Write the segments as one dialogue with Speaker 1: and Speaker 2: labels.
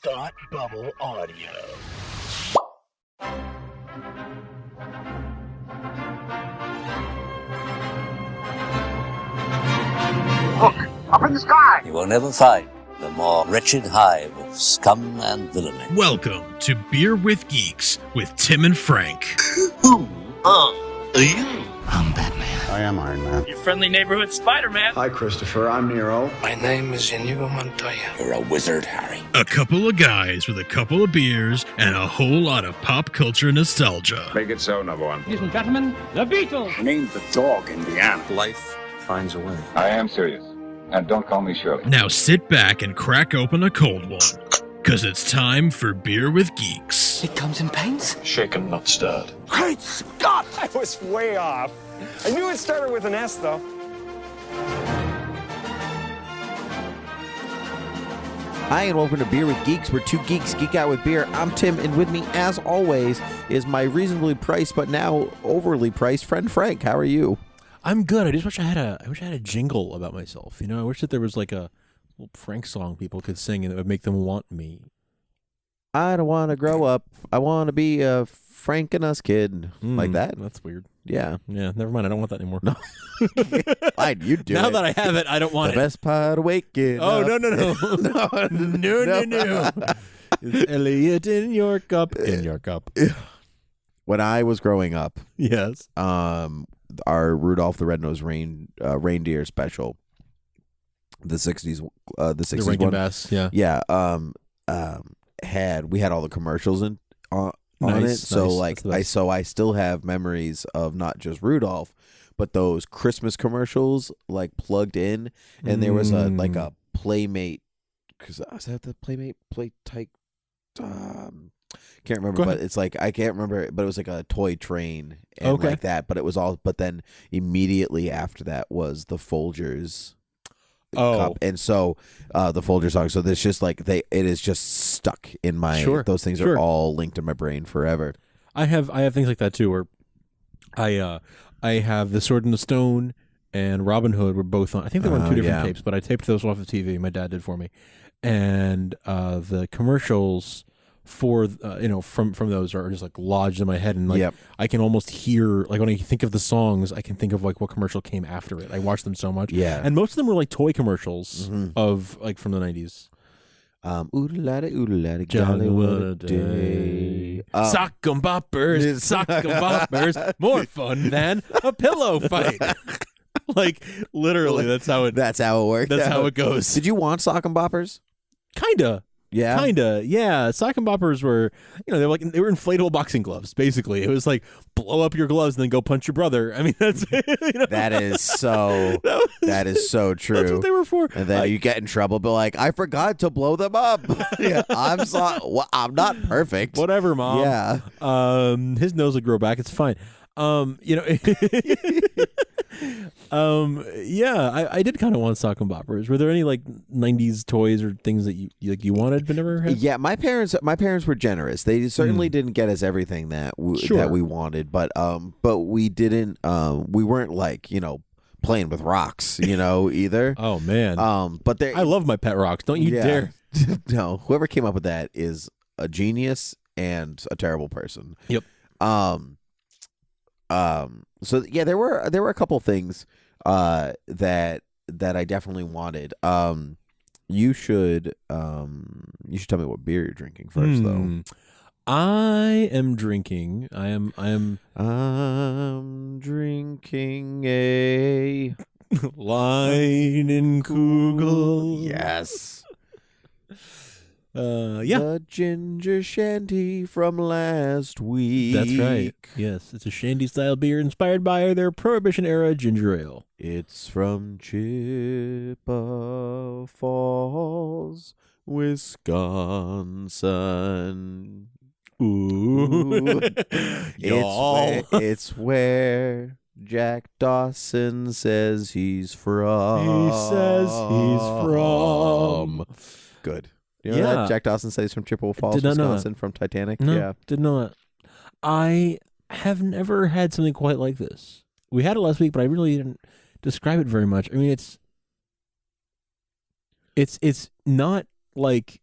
Speaker 1: Thought Bubble Audio.
Speaker 2: Look, up in the sky!
Speaker 3: You will never find the more wretched hive of scum and villainy.
Speaker 4: Welcome to Beer with Geeks with Tim and Frank.
Speaker 1: Who are you?
Speaker 5: I'm Batman.
Speaker 6: I am Iron Man.
Speaker 7: Your friendly neighborhood Spider-Man.
Speaker 6: Hi, Christopher. I'm Nero.
Speaker 5: My name is Inigo Montoya.
Speaker 1: You're a wizard, Harry.
Speaker 4: A couple of guys with a couple of beers and a whole lot of pop culture nostalgia.
Speaker 6: Make it so, number one.
Speaker 7: Ladies and gentlemen, the Beatles.
Speaker 6: Name the dog Indiana.
Speaker 3: Life finds a way.
Speaker 8: I am serious. And don't call me Shirley.
Speaker 4: Now sit back and crack open a cold one, because it's time for Beer with Geeks.
Speaker 5: It comes in paints?
Speaker 9: Shaken, not stirred.
Speaker 1: Great Scott!
Speaker 10: I was way off. I knew it started with an S, though.
Speaker 11: Hi, and welcome to Beer with Geeks, where two geeks geek out with beer. I'm Tim, and with me, as always, is my reasonably priced, but now overly priced friend Frank. How are you?
Speaker 12: I'm good. I just wish I had a jingle about myself. You know, I wish that there was like a little Frank song people could sing and that would make them want me.
Speaker 11: I don't want to grow up. I want to be a Frank and Us kid. Like that?
Speaker 12: That's weird.
Speaker 11: Yeah.
Speaker 12: Yeah, never mind. I don't want that anymore.
Speaker 11: No. Fine, you do
Speaker 12: now
Speaker 11: it.
Speaker 12: that I have it, I don't want
Speaker 11: the
Speaker 12: it.
Speaker 11: best part of waking
Speaker 12: Oh,
Speaker 11: up.
Speaker 12: No. It's Elliot in your cup. In your cup.
Speaker 11: When I was growing up,
Speaker 12: Yes.
Speaker 11: our Rudolph the Red-Nosed Reindeer special, the 60s
Speaker 12: The Rankin
Speaker 11: one.
Speaker 12: Bass, yeah.
Speaker 11: Yeah, we had all the commercials on it. So like I still have memories of not just Rudolph, but those Christmas commercials like plugged in, and there was a Playmate, because I was at the Playmate play type. Can't remember, but it's like I can't remember, but it was like a toy train and like that. But it was all. But then immediately after that was the Folgers. Cup. And so the Folgers song. So there's just like it is just stuck in my. Those things are all linked in my brain forever.
Speaker 12: I have things like that too, where I have The Sword and the Stone and Robin Hood were both on. I think they were on two different tapes, but I taped those off the TV. My dad did for me, and the commercials for from those are just like lodged in my head, and like I can almost hear, like when I think of the songs, I can think of like what commercial came after it. I watched them so much, and most of them were like toy commercials of like from the 90s.
Speaker 11: Oodle-ladda, jolly what a day.
Speaker 12: Sock 'em boppers, more fun than a pillow fight. Like literally, that's how it
Speaker 11: worked.
Speaker 12: That's how it goes.
Speaker 11: Did you want sock and boppers?
Speaker 12: Kinda.
Speaker 11: Yeah.
Speaker 12: Kinda. Yeah. Sock and boppers were, they were inflatable boxing gloves, basically. It was like blow up your gloves and then go punch your brother. I mean, that's
Speaker 11: that is so true.
Speaker 12: That's what they were for.
Speaker 11: And then you get in trouble, but like, I forgot to blow them up. I'm sorry. I'm not perfect.
Speaker 12: Whatever, Mom.
Speaker 11: Yeah.
Speaker 12: His nose will grow back. It's fine. I did kind of want sock and boppers. Were there any like 90s toys or things that you wanted but never had?
Speaker 11: Yeah, my parents were generous. They certainly didn't get us everything that we wanted, but we didn't we weren't like, playing with rocks, either.
Speaker 12: Oh man.
Speaker 11: But
Speaker 12: I love my pet rocks. Don't you dare.
Speaker 11: No, whoever came up with that is a genius and a terrible person.
Speaker 12: Yep.
Speaker 11: So yeah, there were a couple things that I definitely wanted. You should tell me what beer you're drinking first, though.
Speaker 12: I am drinking. I'm
Speaker 11: drinking a
Speaker 12: Leinenkugel.
Speaker 11: Yes.
Speaker 12: The
Speaker 11: ginger shandy from last week.
Speaker 12: That's right. Yes, it's a Shandy style beer inspired by their Prohibition era ginger ale.
Speaker 11: It's from Chippewa Falls, Wisconsin.
Speaker 12: Ooh.
Speaker 11: It's where Jack Dawson says he's from.
Speaker 12: He says he's from.
Speaker 11: Good. You know that? Jack Dawson says he's from Chippewa Falls, Wisconsin, from Titanic?
Speaker 12: No,
Speaker 11: yeah.
Speaker 12: Didn't know that. I have never had something quite like this. We had it last week, but I really didn't describe it very much. I mean, it's not like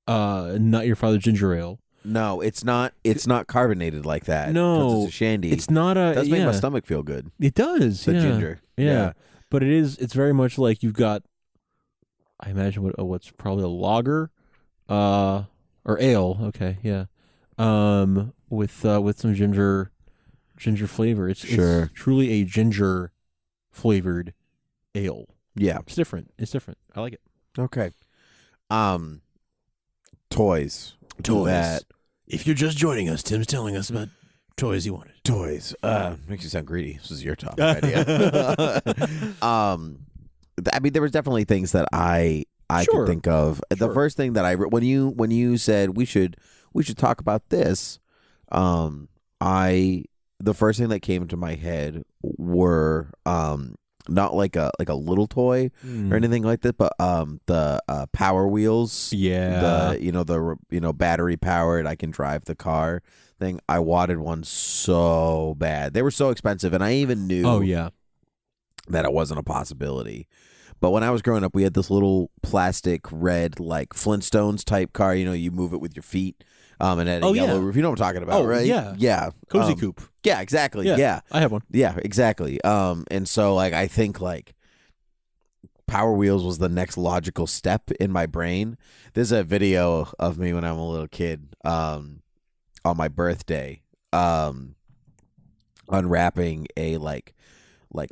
Speaker 12: Not Your Father ginger ale.
Speaker 11: No, it's not. It's not carbonated like that.
Speaker 12: No,
Speaker 11: it's a shandy.
Speaker 12: It's not a.
Speaker 11: It does make my stomach feel good.
Speaker 12: It does.
Speaker 11: The ginger.
Speaker 12: Yeah. But it is. It's very much like you've got. I imagine what's probably a lager, or ale. Okay, yeah. With some ginger flavor. It's truly a ginger flavored ale.
Speaker 11: Yeah,
Speaker 12: it's different. I like it.
Speaker 11: Okay. Toys. That
Speaker 12: if you're just joining us, Tim's telling us about toys he wanted.
Speaker 11: Toys. Makes you sound greedy. This is your topic idea. I mean, there was definitely things that I could think of. The first thing that when you said we should talk about this, the first thing that came to my head were not like a little toy or anything like that, but the Power Wheels.
Speaker 12: Yeah.
Speaker 11: The battery powered, I can drive the car thing. I wanted one so bad. They were so expensive, and I even knew that it wasn't a possibility. But when I was growing up, we had this little plastic red, like Flintstones type car. You move it with your feet. And it had a yellow roof. You know what I'm talking about, right?
Speaker 12: Yeah. Cozy coupe.
Speaker 11: Yeah, exactly. Yeah.
Speaker 12: I have one.
Speaker 11: Yeah, exactly. And so like I think like Power Wheels was the next logical step in my brain. There's a video of me when I'm a little kid, on my birthday, unwrapping a like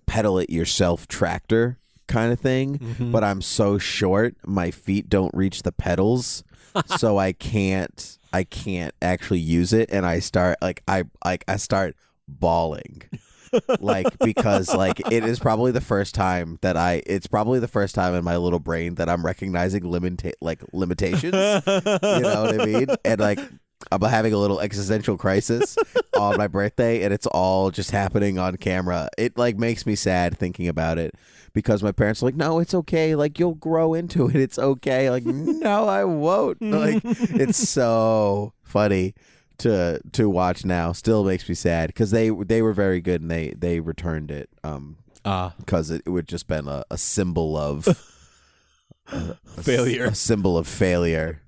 Speaker 11: pedal it yourself tractor kind of thing, but I'm so short, my feet don't reach the pedals, so I can't actually use it, and I start I start bawling, because it is probably the first time in my little brain that I'm recognizing limitations. You know what I mean? And I'm having a little existential crisis on my birthday, and it's all just happening on camera. It makes me sad thinking about it, because my parents are like, no, it's okay. You'll grow into it. It's okay. No, I won't. It's so funny to watch now. Still makes me sad, because they were very good, and they returned it because it would just been a symbol of
Speaker 12: failure.
Speaker 11: A symbol of failure.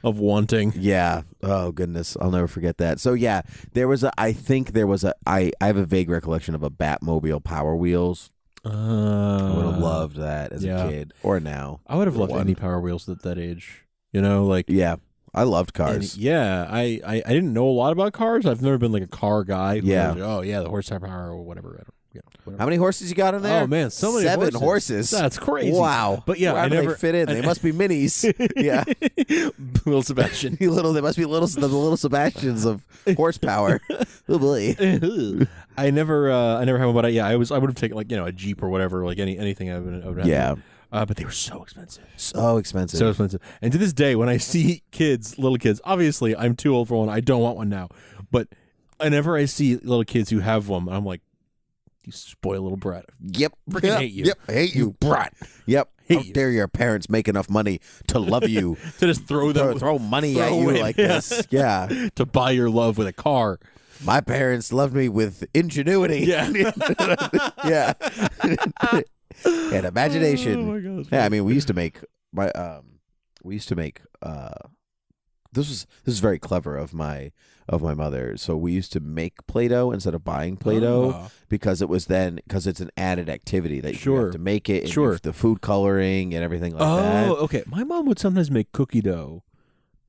Speaker 12: Of wanting.
Speaker 11: Yeah. Oh, goodness. I'll never forget that. So, yeah, I have a vague recollection of a Batmobile Power Wheels. I would have loved that as a kid, or now.
Speaker 12: I would have loved any Power Wheels at that age.
Speaker 11: Yeah, I loved cars.
Speaker 12: I didn't know a lot about cars. I've never been a car guy.
Speaker 11: Yeah.
Speaker 12: The horsepower or whatever.
Speaker 11: How many horses you got in there?
Speaker 12: Oh man, so many
Speaker 11: 7 horses.
Speaker 12: That's crazy.
Speaker 11: Wow.
Speaker 12: But yeah,
Speaker 11: where do they fit in? They must be minis. Yeah.
Speaker 12: Little Sebastian.
Speaker 11: They must be the little Sebastians of horsepower. Oh boy.
Speaker 12: I never have one, but I would have taken a Jeep or whatever, anything I would have.
Speaker 11: Yeah.
Speaker 12: But they were so expensive.
Speaker 11: So expensive.
Speaker 12: So expensive. And to this day, when I see little kids, obviously I'm too old for one. I don't want one now. But whenever I see little kids who have one, I'm like, you spoiled little brat.
Speaker 11: Yep.
Speaker 12: Freaking hate you.
Speaker 11: Yep. Hate you, brat. Yep. How dare your parents make enough money to love you?
Speaker 12: To just throw
Speaker 11: money at you like this. Yeah.
Speaker 12: To buy your love with a car.
Speaker 11: My parents loved me with ingenuity.
Speaker 12: Yeah.
Speaker 11: Yeah. And imagination.
Speaker 12: Oh my God.
Speaker 11: Yeah, I mean, we used to make this is very clever of my mother. So we used to make Play-Doh instead of buying Play-Doh, because it's an added activity that you have to make it, and the food coloring and everything like that.
Speaker 12: Oh, okay. My mom would sometimes make cookie dough.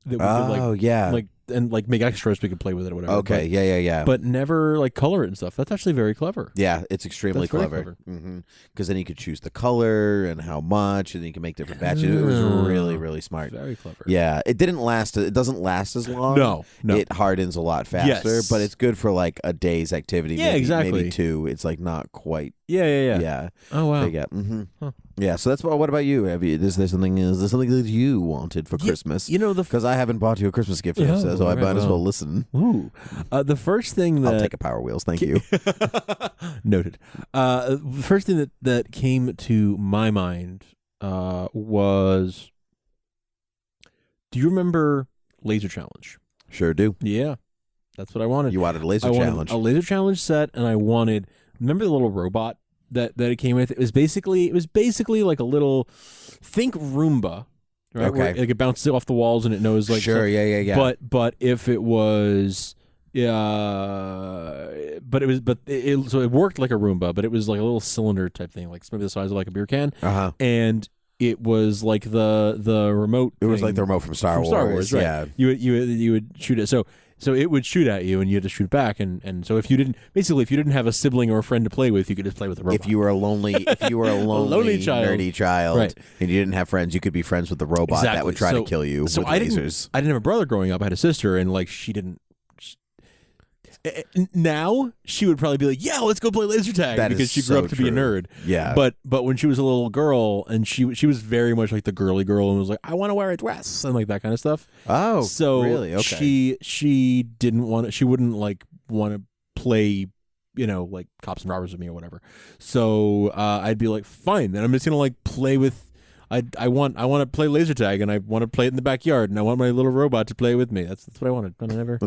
Speaker 12: That we could,
Speaker 11: yeah.
Speaker 12: Make extras we could play with it or whatever.
Speaker 11: Okay, yeah.
Speaker 12: But never color it and stuff. That's actually very clever.
Speaker 11: Yeah, it's extremely clever. Because then you could choose the color and how much, and then you can make different batches. It was really, really smart.
Speaker 12: Very clever.
Speaker 11: Yeah, it didn't last. It doesn't last as long.
Speaker 12: No.
Speaker 11: It hardens a lot faster,
Speaker 12: Yes.
Speaker 11: but it's good for a day's activity.
Speaker 12: Yeah, exactly.
Speaker 11: Maybe 2. It's not quite.
Speaker 12: Yeah. Oh wow.
Speaker 11: Yeah. Huh. Yeah. So that's what about you? Is there something that you wanted for Christmas? Because I haven't bought you a Christmas gift yet, so I might as well listen.
Speaker 12: Ooh. The first thing that
Speaker 11: I'll take a Power Wheels. Thank you.
Speaker 12: Noted. The first thing that came to my mind was, do you remember Laser Challenge?
Speaker 11: Sure do.
Speaker 12: Yeah, that's what I wanted.
Speaker 11: You wanted a Laser Challenge.
Speaker 12: A Laser Challenge set, and I wanted. Remember the little robot that it came with? It was basically like a little, think Roomba, right?
Speaker 11: Okay.
Speaker 12: Where, like, it bounces off the walls and it knows like
Speaker 11: Sure, yeah.
Speaker 12: But if it was so it worked like a Roomba, but it was like a little cylinder type thing, like maybe the size of like a beer can. And it was like the remote.
Speaker 11: It was like the remote from Star Wars,
Speaker 12: right?
Speaker 11: Yeah.
Speaker 12: You would shoot it. So it would shoot at you, and you had to shoot back. And so if you didn't have a sibling or a friend to play with, you could just play with the robot.
Speaker 11: If you were a lonely
Speaker 12: child.
Speaker 11: nerdy child,
Speaker 12: right.
Speaker 11: and you didn't have friends, you could be friends with the robot that would try to kill you with lasers.
Speaker 12: I didn't have a brother growing up. I had a sister, and like she didn't. Now she would probably be like, "Yeah, let's go play laser tag," because she grew up to be a nerd.
Speaker 11: Yeah,
Speaker 12: but when she was a little girl, and she was very much like the girly girl, and was like, "I want to wear a dress," and like that kind of stuff.
Speaker 11: Oh,
Speaker 12: so
Speaker 11: really? Okay.
Speaker 12: She didn't want to. She wouldn't like want to play, like cops and robbers with me or whatever. So I'd be like, "Fine," then I'm just gonna like play with. I want to play laser tag, and I want to play it in the backyard, and I want my little robot to play with me. That's what I wanted. But I never.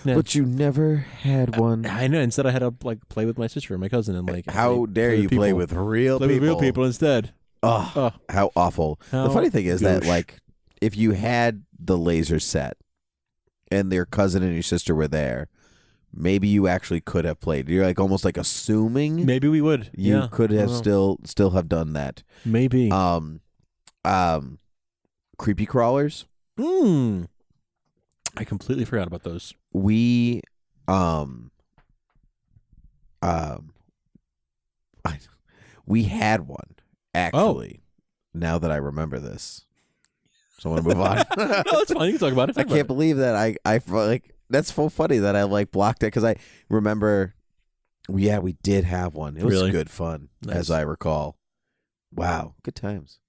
Speaker 12: Yeah.
Speaker 11: But you never had one.
Speaker 12: I know. Instead, I had to like play with my sister and my cousin, and like.
Speaker 11: How dare you play with real people?
Speaker 12: Play with real people instead.
Speaker 11: Oh, how awful! The funny thing is that like, if you had the laser set, and your cousin and your sister were there, maybe you actually could have played. You're like almost like assuming.
Speaker 12: Maybe we would.
Speaker 11: You could have still have done that.
Speaker 12: Maybe.
Speaker 11: Creepy crawlers.
Speaker 12: I completely forgot about those.
Speaker 11: We we had one actually. Now that I remember this, so I want to move on.
Speaker 12: No, it's fine. You can talk about it.
Speaker 11: I can't believe that I like. That's so funny that I like blocked it because I remember. Yeah, we did have one. It was good fun, as I recall. Wow, good times.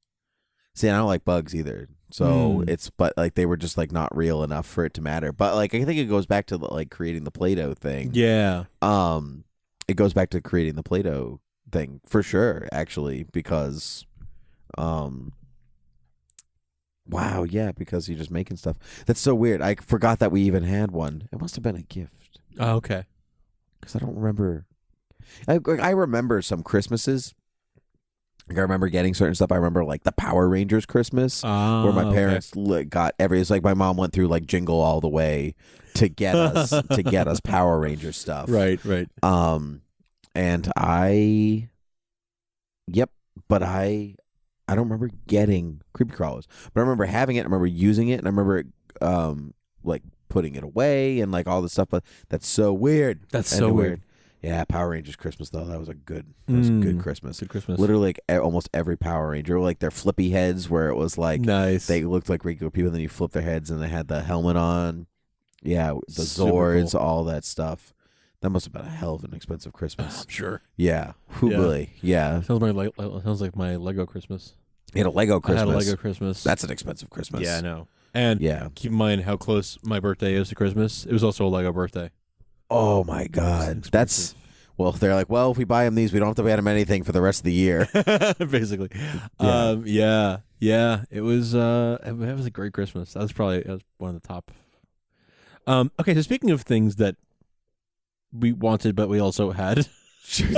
Speaker 11: See, I don't like bugs either. So but like they were just like not real enough for it to matter. But like I think it goes back to like creating the Play-Doh thing.
Speaker 12: Yeah.
Speaker 11: It goes back to creating the Play-Doh thing for sure, actually, because wow, yeah, because you're just making stuff. That's so weird. I forgot that we even had one. It must have been a gift.
Speaker 12: Oh, okay.
Speaker 11: Because I don't remember. I remember some Christmases. Like I remember getting certain stuff. I remember like the Power Rangers Christmas, where my parents got it's like my mom went through like Jingle All the Way to get us Power Ranger stuff.
Speaker 12: Right.
Speaker 11: And but I don't remember getting creepy crawlers, but I remember having it. I remember using it, and I remember like putting it away and like all this stuff. But that's so weird.
Speaker 12: That's so weird.
Speaker 11: Yeah, Power Rangers Christmas though, that was a good Christmas.
Speaker 12: Good Christmas.
Speaker 11: Literally, like almost every Power Ranger, like their flippy heads, where it was like
Speaker 12: nice.
Speaker 11: They looked like regular people, and then you flip their heads, and they had the helmet on. Yeah, the
Speaker 12: Super
Speaker 11: Zords,
Speaker 12: cool.
Speaker 11: all that stuff. That must have been a hell of an expensive Christmas.
Speaker 12: I'm sure.
Speaker 11: Yeah, really. Yeah.
Speaker 12: Sounds like my Lego Christmas.
Speaker 11: You had a Lego Christmas.
Speaker 12: I had a Lego Christmas.
Speaker 11: That's an expensive Christmas.
Speaker 12: Yeah, I know. And keep in mind how close my birthday is to Christmas. It was also a Lego birthday.
Speaker 11: Oh my God, that's. Well, they're like, well, if we buy them these, we don't have to buy them anything for the rest of the year.
Speaker 12: Basically. Yeah. It was a great Christmas. That was one of the top. Okay, so speaking of things that we wanted but we also had.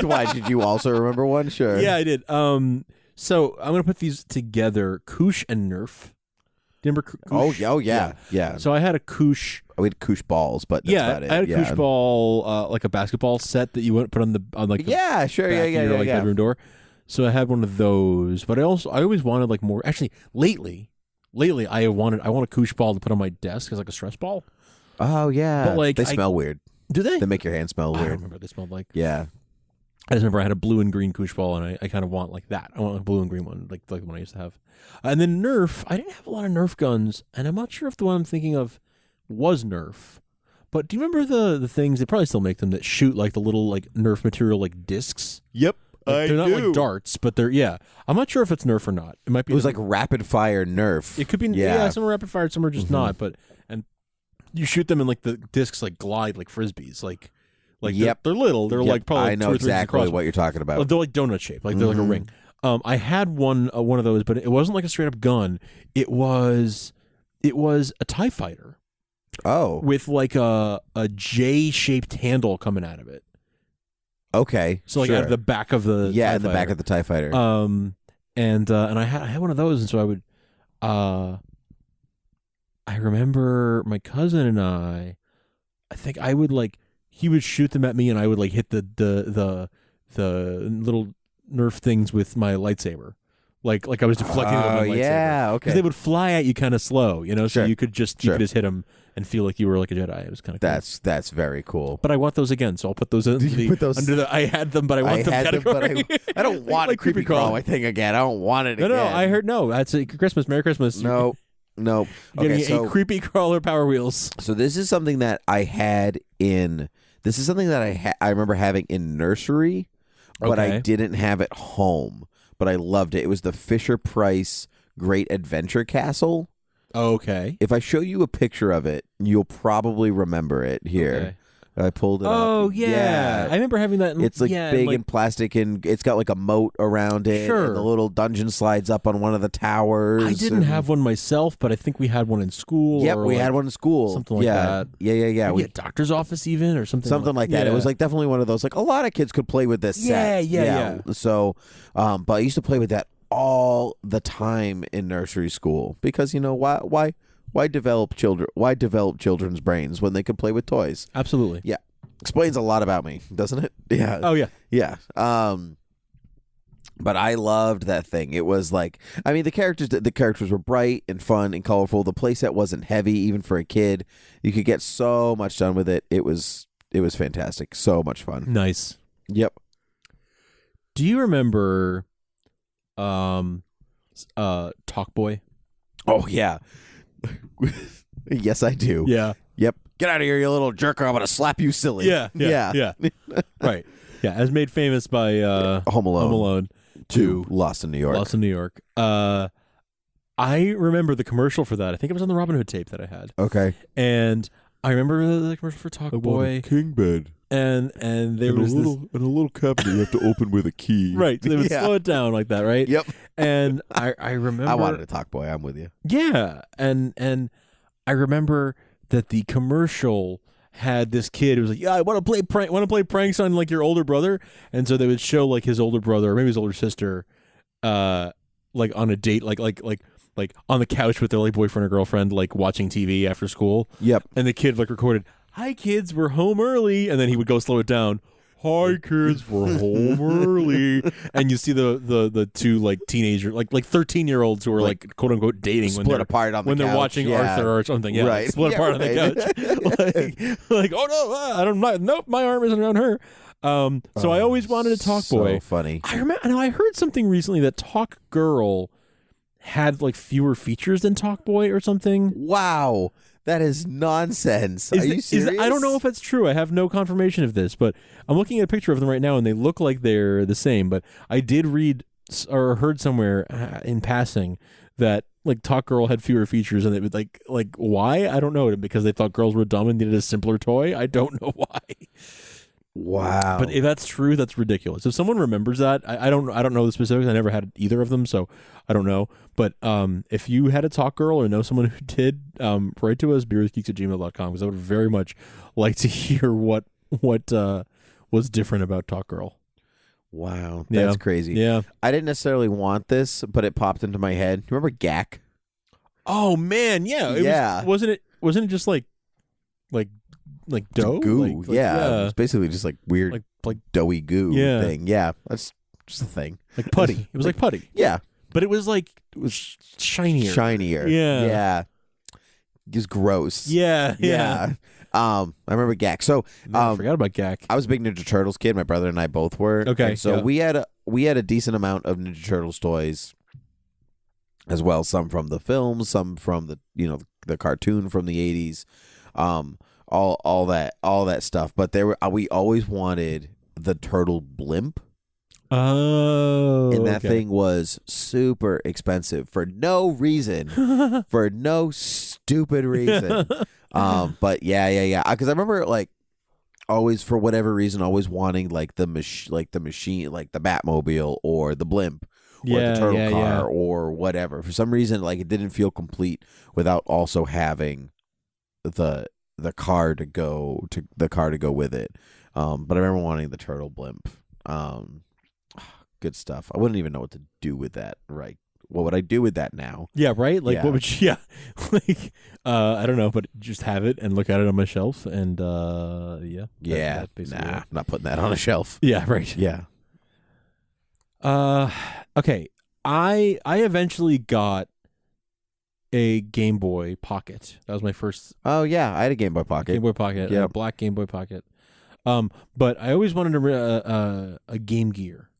Speaker 11: Why, did you also remember one? Sure.
Speaker 12: Yeah, I did. So I'm gonna put these together. Koosh and Nerf. Do you remember Koosh?
Speaker 11: Oh yeah.
Speaker 12: So I had a Koosh.
Speaker 11: We had Koosh balls, but that's about it.
Speaker 12: I had a Koosh ball, like a basketball set that you would put on the
Speaker 11: sure,
Speaker 12: your bedroom door. So I had one of those, but I always wanted like more. Actually, lately I want a Koosh ball to put on my desk as like a stress ball.
Speaker 11: Oh yeah,
Speaker 12: but like
Speaker 11: they smell weird.
Speaker 12: Do they?
Speaker 11: They make your hands smell weird.
Speaker 12: I don't remember what they smelled like.
Speaker 11: Yeah.
Speaker 12: I just remember I had a blue and green Koosh ball, and I kind of want like that. I want a blue and green one, like the one I used to have. And then Nerf, I didn't have a lot of Nerf guns, and I'm not sure if the one I'm thinking of was Nerf. But do you remember the things, they probably still make them, that shoot like the little like Nerf material like discs?
Speaker 11: Yep,
Speaker 12: like, they're not like darts, but they're, I'm not sure if it's Nerf or not. It might be.
Speaker 11: It was like rapid fire Nerf.
Speaker 12: It could be, some are rapid fire, some are just not, and you shoot them and like the discs like glide like Frisbees, like they're little. They're like probably
Speaker 11: I know exactly what you're talking about.
Speaker 12: They're like donut shaped, like they're like a ring. I had one of those, but it wasn't like a straight up gun. It was a TIE fighter.
Speaker 11: Oh,
Speaker 12: with like a J shaped handle coming out of it.
Speaker 11: Okay,
Speaker 12: so like out of the back of the
Speaker 11: in the back of the TIE fighter.
Speaker 12: And I had one of those, and so I remember my cousin and I think I would like he would shoot them at me and I would like hit the little Nerf things with my lightsaber. Like I was deflecting them with my lightsaber.
Speaker 11: Yeah, okay.
Speaker 12: Because they would fly at you kind of slow, you know, so
Speaker 11: Sure.
Speaker 12: you could just hit them and feel like you were like a Jedi. It was kind of cool.
Speaker 11: That's very cool.
Speaker 12: But I want those again, so I'll put those in under the I had them, but I want them category.
Speaker 11: But I don't want
Speaker 12: like
Speaker 11: a creepy crawl my thing again. I don't want it
Speaker 12: No,
Speaker 11: again.
Speaker 12: I heard no. That's a Christmas. Merry Christmas.
Speaker 11: Nope.
Speaker 12: You're getting a creepy crawler Power Wheels.
Speaker 11: So this is something that I had in. This is something that I remember having in nursery, but I didn't have at home. But I loved it. It was the Fisher-Price Great Adventure Castle.
Speaker 12: Okay.
Speaker 11: If I show you a picture of it, you'll probably remember it here.
Speaker 12: Okay.
Speaker 11: I pulled it up.
Speaker 12: Oh, yeah. I remember having that.
Speaker 11: It's like big and plastic, and it's got like a moat around it.
Speaker 12: Sure.
Speaker 11: And the little dungeon slides up on one of the towers.
Speaker 12: I didn't have one myself, but I think we had one in school.
Speaker 11: Yep,
Speaker 12: or
Speaker 11: we
Speaker 12: like
Speaker 11: had one in school.
Speaker 12: Something like that.
Speaker 11: Yeah.
Speaker 12: Maybe a doctor's office even or something.
Speaker 11: Something like that.
Speaker 12: Yeah.
Speaker 11: It was like definitely one of those, like a lot of kids could play with this set.
Speaker 12: Yeah.
Speaker 11: So, but I used to play with that all the time in nursery school because, you know, why develop children's brains when they could play with toys?
Speaker 12: Absolutely.
Speaker 11: Yeah. Explains a lot about me, doesn't it? Yeah.
Speaker 12: Oh, yeah.
Speaker 11: Yeah. But I loved that thing. It was like, I mean, the characters were bright and fun and colorful. The playset wasn't heavy, even for a kid. You could get so much done with it. It was fantastic. So much fun.
Speaker 12: Nice.
Speaker 11: Yep.
Speaker 12: Do you remember Talk Boy?
Speaker 11: Oh, yeah. Yes, I do.
Speaker 12: Yeah.
Speaker 11: Yep. Get out of here, you little jerk, or I'm going to slap you silly.
Speaker 12: Yeah. Right. Yeah, as made famous by
Speaker 11: Home Alone
Speaker 12: 2.
Speaker 11: Lost in New York.
Speaker 12: I remember the commercial for that. I think it was on the Robin Hood tape that I had.
Speaker 11: Okay.
Speaker 12: And I remember the commercial for Talk Boy.
Speaker 11: king bed.
Speaker 12: And there was
Speaker 11: a little cabinet you have to open with a key.
Speaker 12: Right. So they would slow it down like that, right?
Speaker 11: Yep.
Speaker 12: And I remember
Speaker 11: I wanted a Talk Boy. I'm with you.
Speaker 12: Yeah. And I remember that the commercial had this kid who was like, yeah, I want to play pranks on like your older brother. And so they would show like his older brother or maybe his older sister like on a date like on the couch with their like boyfriend or girlfriend like watching TV after school.
Speaker 11: Yep.
Speaker 12: And the kid like recorded, "Hi kids, we're home early," and then he would go slow it down. "Hi kids, we're home early," and you see the two like teenager like 13-year-olds who are like quote unquote dating when they're
Speaker 11: apart on the
Speaker 12: when they're
Speaker 11: couch.
Speaker 12: watching Arthur or something. Yeah,
Speaker 11: Right.
Speaker 12: split apart on the couch. like oh no, I don't. Nope, my arm isn't around her. So I always wanted a Talk Boy.
Speaker 11: So funny.
Speaker 12: I remember. I heard something recently that Talk Girl had like fewer features than Talk Boy or something.
Speaker 11: Wow. That is nonsense. Are you serious?
Speaker 12: I don't know if that's true. I have no confirmation of this, but I'm looking at a picture of them right now, and they look like they're the same. But I did read or heard somewhere in passing that like Talk Girl had fewer features, and it would like why? I don't know. Because they thought girls were dumb and needed a simpler toy. I don't know why.
Speaker 11: Wow.
Speaker 12: But if that's true, that's ridiculous. If someone remembers that, I don't know the specifics. I never had either of them, so I don't know. But if you had a Talk Girl or know someone who did, write to us, beerwithgeeks@gmail.com, because I would very much like to hear what was different about Talk Girl.
Speaker 11: Wow. That's crazy.
Speaker 12: Yeah.
Speaker 11: I didn't necessarily want this, but it popped into my head. Remember Gak?
Speaker 12: Oh man, yeah. Wasn't it just like dough?
Speaker 11: Goo.
Speaker 12: Like,
Speaker 11: yeah. It's basically just like weird
Speaker 12: like
Speaker 11: doughy goo thing. Yeah. That's just a thing.
Speaker 12: Like putty. It was like putty.
Speaker 11: Yeah.
Speaker 12: But it was shinier. Yeah.
Speaker 11: Yeah. It was gross.
Speaker 12: Yeah.
Speaker 11: I remember Gak. So
Speaker 12: I forgot about Gak.
Speaker 11: I was a big Ninja Turtles kid. My brother and I both were.
Speaker 12: Okay.
Speaker 11: And so we had a decent amount of Ninja Turtles toys as well. Some from the films, some from the cartoon from the 80s. All that stuff. But we always wanted the turtle blimp.
Speaker 12: Oh,
Speaker 11: and that thing was super expensive for no reason, for no stupid reason. But yeah. Because I remember like always for whatever reason always wanting like the machine, like the Batmobile or the blimp or the turtle car or whatever. For some reason, like it didn't feel complete without also having the car to go with it. But I remember wanting the turtle blimp. Good stuff. I wouldn't even know what to do with that right what would I do with that now?
Speaker 12: Yeah, right. Like,
Speaker 11: Yeah.
Speaker 12: what would you? Yeah, like, I don't know, but just have it and look at it on my shelf, and yeah, that's basically
Speaker 11: nah,
Speaker 12: it.
Speaker 11: I'm not putting that on a shelf.
Speaker 12: Yeah, right.
Speaker 11: Yeah.
Speaker 12: Okay. I eventually got a Game Boy Pocket. That was my first
Speaker 11: Oh yeah, I had a Game Boy Pocket.
Speaker 12: Game Boy Pocket.
Speaker 11: Yep.
Speaker 12: A black Game Boy Pocket. But I always wanted a Game Gear.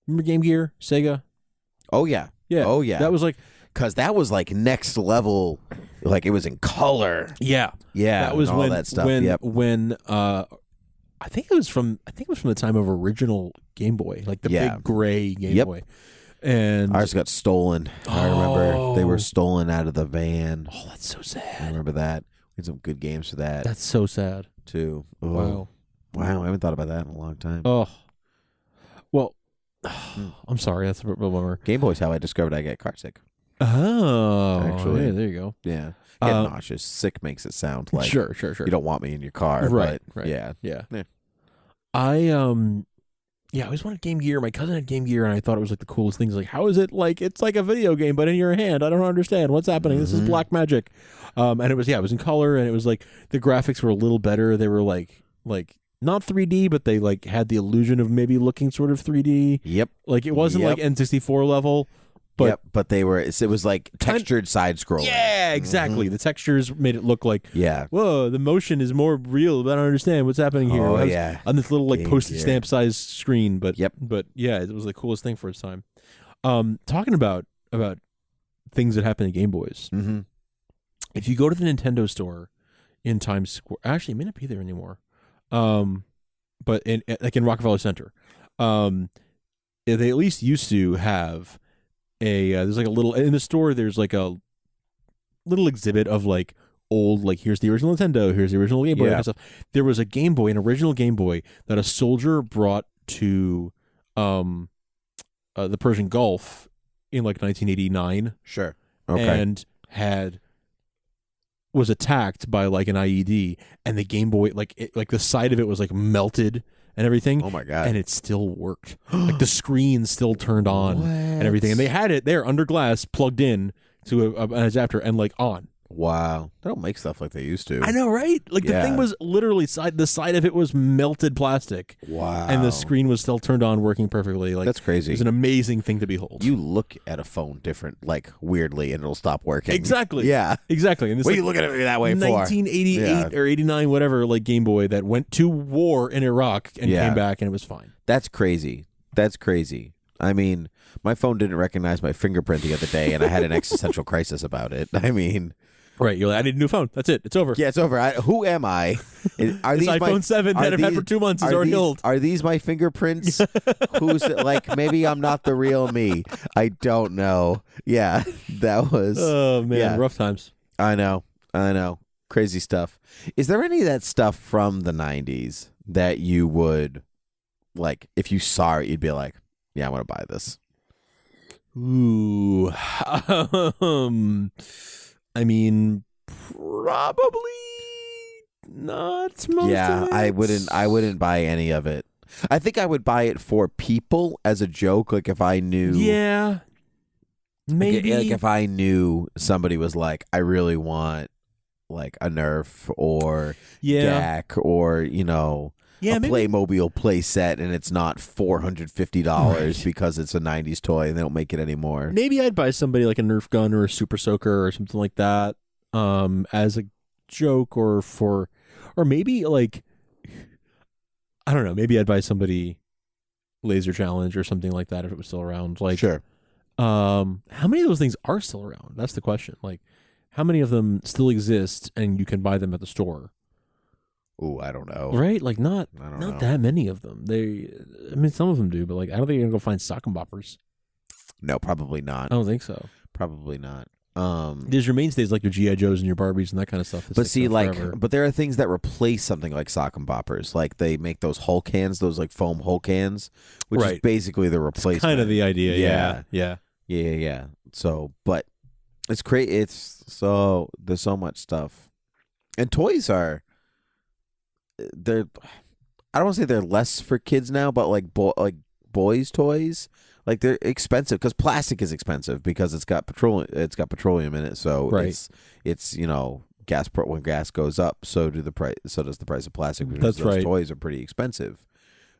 Speaker 12: Remember Game Gear? Sega?
Speaker 11: Oh yeah.
Speaker 12: Yeah.
Speaker 11: Oh yeah.
Speaker 12: That was like,
Speaker 11: because that was like next level. Like it was in color.
Speaker 12: yeah.
Speaker 11: Yeah.
Speaker 12: That was
Speaker 11: and all
Speaker 12: when
Speaker 11: that stuff.
Speaker 12: when I think it was from the time of original Game Boy, like the big gray Game Boy. And
Speaker 11: ours got stolen. I remember they were stolen out of the van.
Speaker 12: Oh, that's so sad.
Speaker 11: I remember that. We had some good games for that.
Speaker 12: That's so sad.
Speaker 11: too.
Speaker 12: Wow.
Speaker 11: Wow, I haven't thought about that in a long time.
Speaker 12: Oh. Well, I'm sorry. That's a bummer.
Speaker 11: Game Boy's how I discovered I get car sick.
Speaker 12: Oh,
Speaker 11: Actually.
Speaker 12: yeah, there you go.
Speaker 11: Yeah. Get nauseous. Sick makes it sound like
Speaker 12: sure.
Speaker 11: you don't want me in your car.
Speaker 12: Right,
Speaker 11: but
Speaker 12: right.
Speaker 11: Yeah.
Speaker 12: Yeah.
Speaker 11: Yeah.
Speaker 12: I always wanted Game Gear. My cousin had Game Gear, and I thought it was like the coolest thing. It's like, how is it like? It's like a video game, but in your hand. I don't understand what's happening. This is black magic. And it was in color, and it was like the graphics were a little better. They were like not 3D, but they like had the illusion of maybe looking sort of 3D.
Speaker 11: Yep.
Speaker 12: Like it wasn't like N64 level. But
Speaker 11: but they were. It was like textured side scrolling.
Speaker 12: Yeah, exactly. The textures made it look like, whoa, the motion is more real. But I don't understand what's happening here.
Speaker 11: Oh,
Speaker 12: on this little like
Speaker 11: Game
Speaker 12: postage
Speaker 11: Gear.
Speaker 12: stamp size screen. But yeah, it was the coolest thing for its time. Talking about things that happen at Game Boys.
Speaker 11: Mm-hmm.
Speaker 12: If you go to the Nintendo store in Times Square, actually, it may not be there anymore. But in Rockefeller Center, they at least used to have there's like a little in the store. There's like a little exhibit of like old, like here's the original Nintendo, here's the original Game Boy, and stuff. There was a Game Boy, an original Game Boy that a soldier brought to the Persian Gulf in like 1989.
Speaker 11: Sure. Okay.
Speaker 12: And was attacked by like an IED, and the Game Boy, like the side of it was like melted and everything.
Speaker 11: Oh my god!
Speaker 12: And it still worked. Like the screen still turned on and everything, and they had it there under glass, plugged in to an adapter, and like on.
Speaker 11: Wow, they don't make stuff like they used to.
Speaker 12: I know, right? Like the thing was literally the side of it was melted plastic.
Speaker 11: Wow.
Speaker 12: And the screen was still turned on, working perfectly. Like
Speaker 11: that's crazy.
Speaker 12: It was an amazing thing to behold.
Speaker 11: You look at a phone different, like weirdly, and it'll stop working.
Speaker 12: Exactly.
Speaker 11: Yeah.
Speaker 12: Exactly. And this,
Speaker 11: what are you looking at me that way for?
Speaker 12: 1988 or 89, whatever, like Game Boy that went to war in Iraq and came back, and it was fine.
Speaker 11: That's crazy. That's crazy. I mean, my phone didn't recognize my fingerprint the other day, and I had an existential crisis about it. I mean...
Speaker 12: Right, you're like, I need a new phone. That's it. It's over.
Speaker 11: Yeah, it's over. Who am I? Are
Speaker 12: this iPhone 7 that I've had for 2 months is already old.
Speaker 11: Are these my fingerprints? Who's like? Maybe I'm not the real me. I don't know. Yeah, that was.
Speaker 12: Oh man, rough times.
Speaker 11: I know. Crazy stuff. Is there any of that stuff from the 90s that you would like? If you saw it, you'd be like, "Yeah, I want to buy this."
Speaker 12: Ooh. I mean, probably not most of it.
Speaker 11: I wouldn't buy any of it. I think I would buy it for people as a joke, like if I knew.
Speaker 12: Yeah. Maybe.
Speaker 11: Like if I knew somebody was like, I really want like a Nerf or GAC or, a Playmobil play set, and it's not $450 because it's a 90s toy and they don't make it anymore.
Speaker 12: Maybe I'd buy somebody like a Nerf gun or a Super Soaker or something like that as a joke or maybe like, I don't know, maybe I'd buy somebody Laser Challenge or something like that if it was still around. Like,
Speaker 11: sure.
Speaker 12: How many of those things are still around? That's the question. Like, how many of them still exist and you can buy them at the store?
Speaker 11: Ooh, I don't know.
Speaker 12: Right? Like, not
Speaker 11: know.
Speaker 12: that many of them. Some of them do, but like, I don't think you're gonna go find sock and boppers.
Speaker 11: No, probably not.
Speaker 12: I don't think so.
Speaker 11: Probably not.
Speaker 12: There's your mainstays like your G.I. Joes and your Barbies and that kind of stuff.
Speaker 11: But see, but there are things that replace something like sock and boppers. Like they make those Hulk hands, those like foam Hulk hands, which is basically the replacement.
Speaker 12: It's kind of the idea. Yeah.
Speaker 11: So, but it's great. There's so much stuff, and toys are. I don't want to say they're less for kids now, but like boys' toys, like they're expensive because plastic is expensive because it's got petroleum in it. So it's when gas goes up, so does the price of plastic. Because those toys are pretty expensive.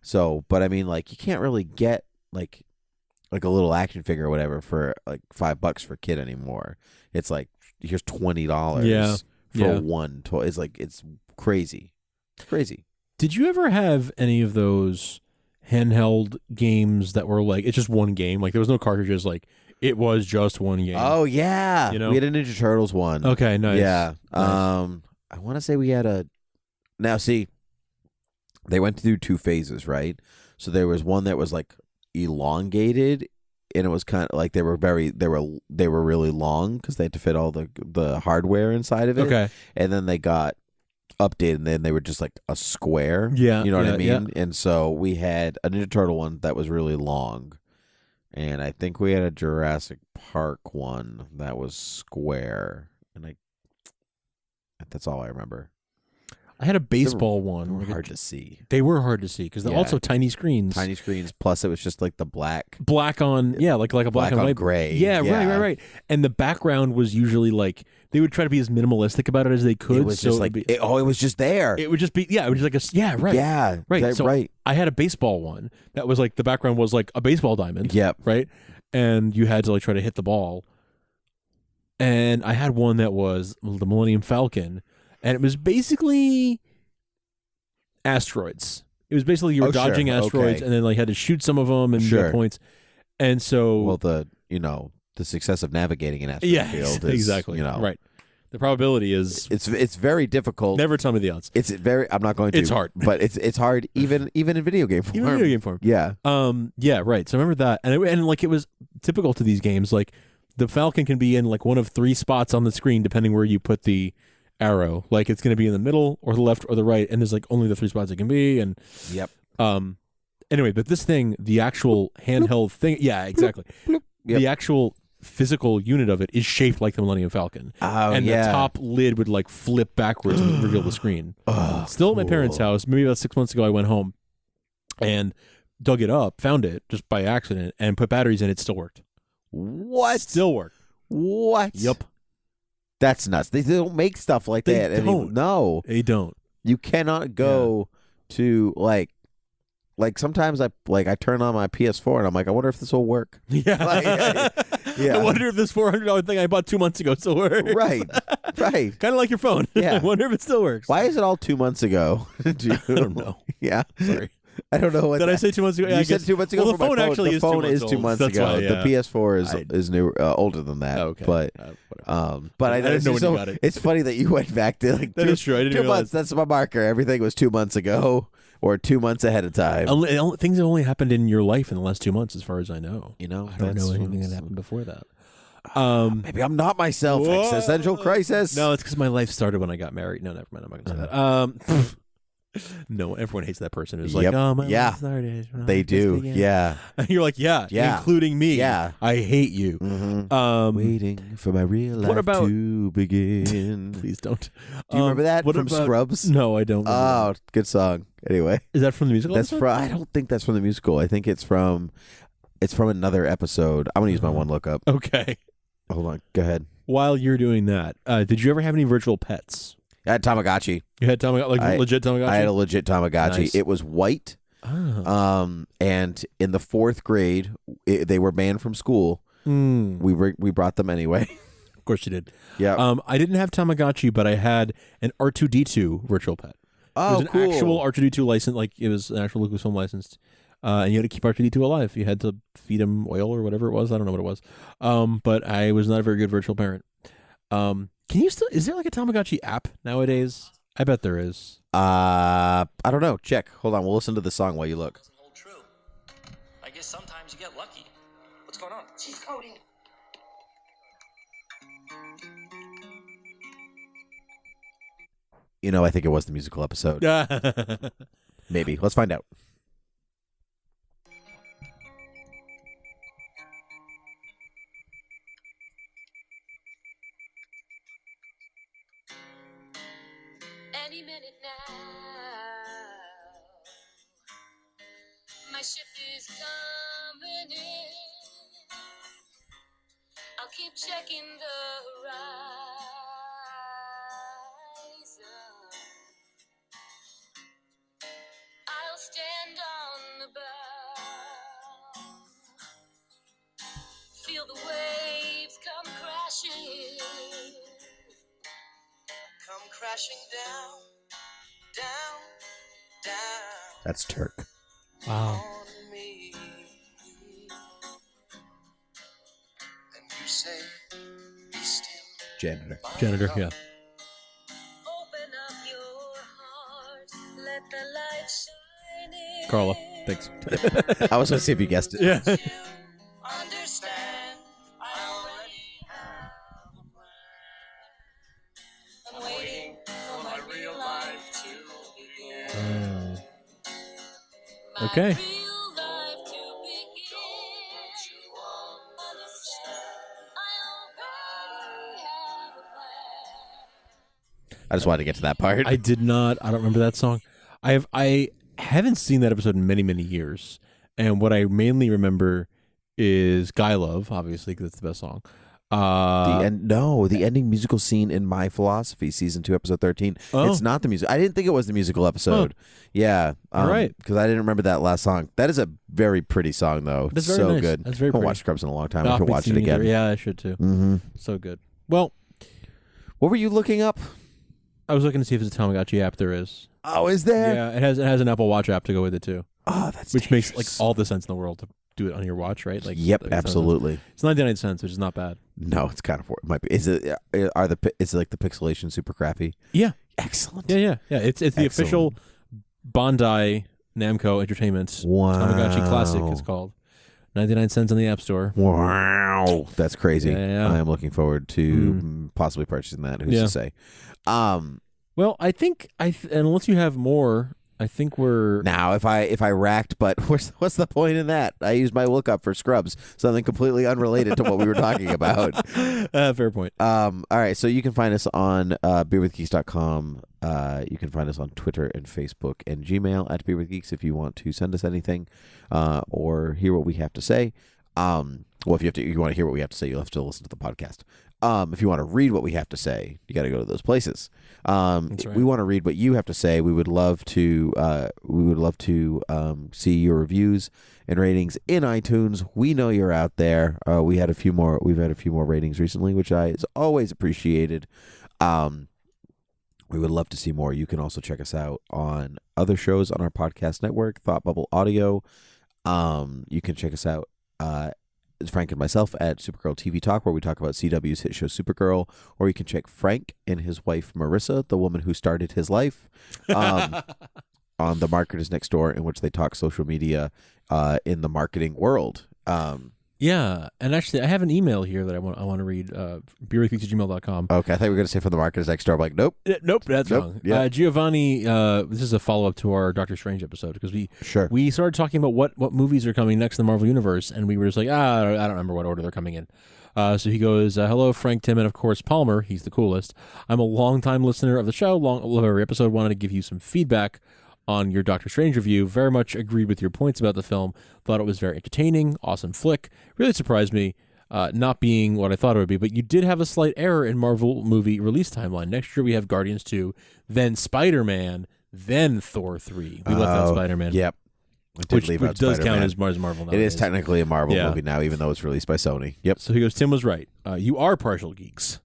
Speaker 11: So, but I mean, like you can't really get like a little action figure or whatever for like $5 for a kid anymore. It's like here's $20 for one toy. It's like it's crazy. It's crazy.
Speaker 12: Did you ever have any of those handheld games that were like it's just one game? Like there was no cartridges. Like it was just one game.
Speaker 11: Oh yeah, we had a Ninja Turtles one.
Speaker 12: Okay, nice.
Speaker 11: Yeah.
Speaker 12: Nice.
Speaker 11: I want to say we had a. Now see, they went through 2 phases, right? So there was one that was like elongated, and it was kind of like they were really long because they had to fit all the hardware inside of it.
Speaker 12: Okay,
Speaker 11: and then they got updated, and then they were just like a square.
Speaker 12: Yeah,
Speaker 11: you know what I mean.
Speaker 12: Yeah.
Speaker 11: And so we had a Ninja Turtle one that was really long, and I think we had a Jurassic Park one that was square, and that's all I remember.
Speaker 12: I had a baseball one.
Speaker 11: They were hard to see.
Speaker 12: They were hard to see because they're also tiny screens.
Speaker 11: Tiny screens. Plus, it was just like the black
Speaker 12: on, like a black and white
Speaker 11: gray.
Speaker 12: Yeah, right. And the background was usually like they would try to be as minimalistic about it as they could.
Speaker 11: It was just like it was just there.
Speaker 12: It would just be it was just like right.
Speaker 11: Yeah,
Speaker 12: right. So
Speaker 11: right.
Speaker 12: I had a baseball one that was like the background was like a baseball diamond.
Speaker 11: Yep.
Speaker 12: Right, and you had to like try to hit the ball. And I had one that was the Millennium Falcon. And it was basically asteroids. It was basically you were dodging asteroids, and then like had to shoot some of them and get points. And so,
Speaker 11: the success of navigating an asteroid field is
Speaker 12: exactly right. The probability is
Speaker 11: it's very difficult.
Speaker 12: Never tell me the odds.
Speaker 11: It's very. I'm not going to.
Speaker 12: It's hard,
Speaker 11: but it's hard even in video game form.
Speaker 12: Even video game form.
Speaker 11: Yeah.
Speaker 12: Yeah. Right. So I remember that, and like it was typical to these games. Like the Falcon can be in like one of 3 spots on the screen depending where you put the arrow. Like it's going to be in the middle or the left or the right, and there's like only the 3 spots it can be. And anyway, but this thing, the actual handheld thing, exactly.
Speaker 11: Bloop. Yep.
Speaker 12: The actual physical unit of it is shaped like the Millennium Falcon. And the top lid would like flip backwards and reveal the screen. Still at my parents' house. Maybe about 6 months ago, I went home and dug it up, found it just by accident, and put batteries in it. Still worked.
Speaker 11: What?
Speaker 12: Still worked.
Speaker 11: What?
Speaker 12: Yep.
Speaker 11: That's nuts. They don't make stuff like that.
Speaker 12: They don't.
Speaker 11: No.
Speaker 12: They don't.
Speaker 11: You cannot go to like sometimes I turn on my PS4 and I'm like, I wonder if this will work.
Speaker 12: Yeah. I wonder if this $400 thing I bought 2 months ago still works.
Speaker 11: Right. Kind
Speaker 12: of like your phone.
Speaker 11: Yeah.
Speaker 12: I wonder if it still works.
Speaker 11: Why is it all 2 months ago?
Speaker 12: I don't know.
Speaker 11: Yeah.
Speaker 12: Sorry.
Speaker 11: I don't know what.
Speaker 12: Did I say 2 months ago?
Speaker 11: Yeah, you said 2 months ago.
Speaker 12: Well, the phone actually
Speaker 11: the phone is 2 months ago.
Speaker 12: Why,
Speaker 11: The PS4 is new, older than that.
Speaker 12: Okay.
Speaker 11: But I
Speaker 12: didn't know when you got it.
Speaker 11: It's funny that you went back to like
Speaker 12: that is true. I didn't
Speaker 11: 2
Speaker 12: realize.
Speaker 11: months. That's my marker. Everything was 2 months ago or 2 months ahead of time.
Speaker 12: Things have only happened in your life in the last 2 months, as far as I know.
Speaker 11: I don't
Speaker 12: know anything that happened before that.
Speaker 11: Maybe I'm not myself.
Speaker 12: Whoa.
Speaker 11: Existential crisis.
Speaker 12: No, it's because my life started when I got married. No, never mind. I'm not going to say that. No, everyone hates that person who's like, oh, my life started.
Speaker 11: They do. Yeah.
Speaker 12: And you're like, yeah, including me.
Speaker 11: Yeah.
Speaker 12: I hate you.
Speaker 11: Mm-hmm. Waiting for my real life to begin.
Speaker 12: Please don't.
Speaker 11: Do you remember that from Scrubs?
Speaker 12: No, I don't.
Speaker 11: Oh, good song. Anyway.
Speaker 12: Is that from the musical?
Speaker 11: I don't think that's from the musical. I think it's from another episode. I'm going to use my one lookup.
Speaker 12: Okay.
Speaker 11: Hold on. Go ahead.
Speaker 12: While you're doing that, did you ever have any virtual pets?
Speaker 11: I had Tamagotchi.
Speaker 12: You had legit Tamagotchi?
Speaker 11: I had a legit Tamagotchi.
Speaker 12: Nice.
Speaker 11: It was white.
Speaker 12: Oh.
Speaker 11: And in the 4th grade, they were banned from school. We brought them anyway.
Speaker 12: Of course you did.
Speaker 11: Yeah.
Speaker 12: I didn't have Tamagotchi, but I had an R2-D2 virtual pet.
Speaker 11: Oh,
Speaker 12: it was an
Speaker 11: cool.
Speaker 12: actual R2-D2 license, like it was an actual Lucasfilm licensed. And you had to keep R2-D2 alive. You had to feed him oil or whatever it was. I don't know what it was. But I was not a very good virtual parent. Is there like a Tamagotchi app nowadays? I bet there is.
Speaker 11: I don't know. Check. Hold on. We'll listen to the song while you look.
Speaker 9: Doesn't hold true. I guess sometimes you get lucky. What's going on?
Speaker 5: She's coding.
Speaker 11: I think it was the musical episode. Maybe. Let's find out.
Speaker 13: Any minute now, my ship is gone. I'll keep checking the horizon. I'll stand on the bow. Feel the waves come crashing. Come crashing down, down, down.
Speaker 11: That's Turk.
Speaker 12: Wow.
Speaker 13: On me. And you say, be still.
Speaker 12: Janitor, yeah.
Speaker 13: Open up your heart, let the light shine in.
Speaker 12: Carla, thanks.
Speaker 11: I was going to see if you guessed it.
Speaker 12: Yeah.
Speaker 13: Understand, I already have a plan. I'm waiting for my real life to begin.
Speaker 12: Okay.
Speaker 13: My real life to begin. Don't you understand? I already have a plan.
Speaker 11: I just wanted to get to that part.
Speaker 12: I did not. I don't remember that song. I haven't seen that episode in many, many years. And what I mainly remember is Guy Love, obviously, because it's the best song.
Speaker 11: The ending musical scene in My Philosophy, season 2, episode 13.
Speaker 12: Oh.
Speaker 11: It's not the music. I didn't think it was the musical episode. Yeah,
Speaker 12: right.
Speaker 11: Because I didn't remember that last song. That is a very pretty song, though.
Speaker 12: That's
Speaker 11: so
Speaker 12: very nice.
Speaker 11: good.
Speaker 12: That's very
Speaker 11: I haven't
Speaker 12: pretty.
Speaker 11: watched Scrubs in a long time.
Speaker 12: No,
Speaker 11: I should watch it again.
Speaker 12: Yeah, I should too.
Speaker 11: Mm-hmm.
Speaker 12: So good. Well,
Speaker 11: what were you looking up?
Speaker 12: I was looking to see if there's a Tamagotchi app. There is.
Speaker 11: Oh, is there?
Speaker 12: Yeah, it has an Apple Watch app to go with it too.
Speaker 11: Oh, that's
Speaker 12: which
Speaker 11: dangerous.
Speaker 12: makes like all the sense in the world to do it on your watch, right? Like,
Speaker 11: yep,
Speaker 12: like
Speaker 11: absolutely.
Speaker 12: It's 99 cents, which is not bad.
Speaker 11: No, it's kind of it might be. Is it like the pixelation super crappy?
Speaker 12: Yeah,
Speaker 11: excellent.
Speaker 12: Yeah. It's the official Bandai Namco Entertainment Tamagotchi Classic. It's called 99 cents on the App Store.
Speaker 11: Wow, that's crazy.
Speaker 12: Yeah.
Speaker 11: I am looking forward to possibly purchasing that. Who's to say?
Speaker 12: Well, I think unless you have more. I think we're
Speaker 11: now. If I racked, but what's the point in that? I used my lookup for Scrubs, something completely unrelated to what we were talking about.
Speaker 12: Fair point.
Speaker 11: All right, so you can find us on beerwithgeeks.com. You can find us on Twitter and Facebook and Gmail at beerwithgeeks if you want to send us anything or hear what we have to say. Well, if you want to hear what we have to say, you'll have to listen to the podcast. If you want to read what we have to say, you got to go to those places.
Speaker 12: That's right.
Speaker 11: We want to read what you have to say. We would love to. See your reviews and ratings in iTunes. We know you're out there. We've had a few more ratings recently, which is always appreciated. We would love to see more. You can also check us out on other shows on our podcast network, Thought Bubble Audio. You can check us out. Frank and myself at Supergirl TV Talk, where we talk about CW's hit show Supergirl, or you can check Frank and his wife Marissa, the woman who started his life, on The Marketers Next Door, in which they talk social media in the marketing world.
Speaker 12: Yeah, and actually, I have an email here that I want to read. beerwithgeeks@gmail.com.
Speaker 11: Okay, I thought we were going to say from The Marketers Next Door. I'm like, nope.
Speaker 12: Nope, that's wrong.
Speaker 11: Yeah.
Speaker 12: Giovanni, this is a follow-up to our Doctor Strange episode, because we started talking about what movies are coming next in the Marvel Universe, and we were just like, I don't remember what order they're coming in. So he goes, hello, Frank, Tim, and of course, Palmer. He's the coolest. I'm a long-time listener of the show, love every episode, wanted to give you some feedback on your Doctor Strange review. Very much agreed with your points about the film. Thought it was very entertaining, awesome flick. Really surprised me, not being what I thought it would be. But you did have a slight error in Marvel movie release timeline. Next year we have Guardians 2, then Spider-Man, then Thor 3. We left out Spider-Man.
Speaker 11: Yep.
Speaker 12: Which does count as Marvel now.
Speaker 11: It is technically a Marvel movie now, even though it's released by Sony. Yep.
Speaker 12: So he goes, Tim was right. You are partial geeks.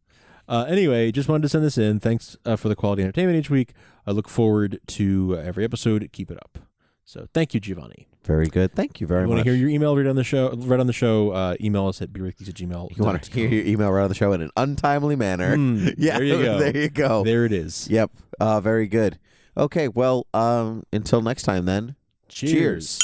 Speaker 12: Anyway, just wanted to send this in. Thanks for the quality entertainment each week. I look forward to every episode. Keep it up. So thank you, Giovanni.
Speaker 11: Very good. Thank you very much.
Speaker 12: You want to hear your email read on the show? Email us at beerwithgeeks@gmail.com.
Speaker 11: You want to hear your email read on the show in an untimely manner? Yeah,
Speaker 12: there you go.
Speaker 11: There you go.
Speaker 12: There it is.
Speaker 11: Yep. Very good. Okay. Well, until next time then.
Speaker 12: Cheers.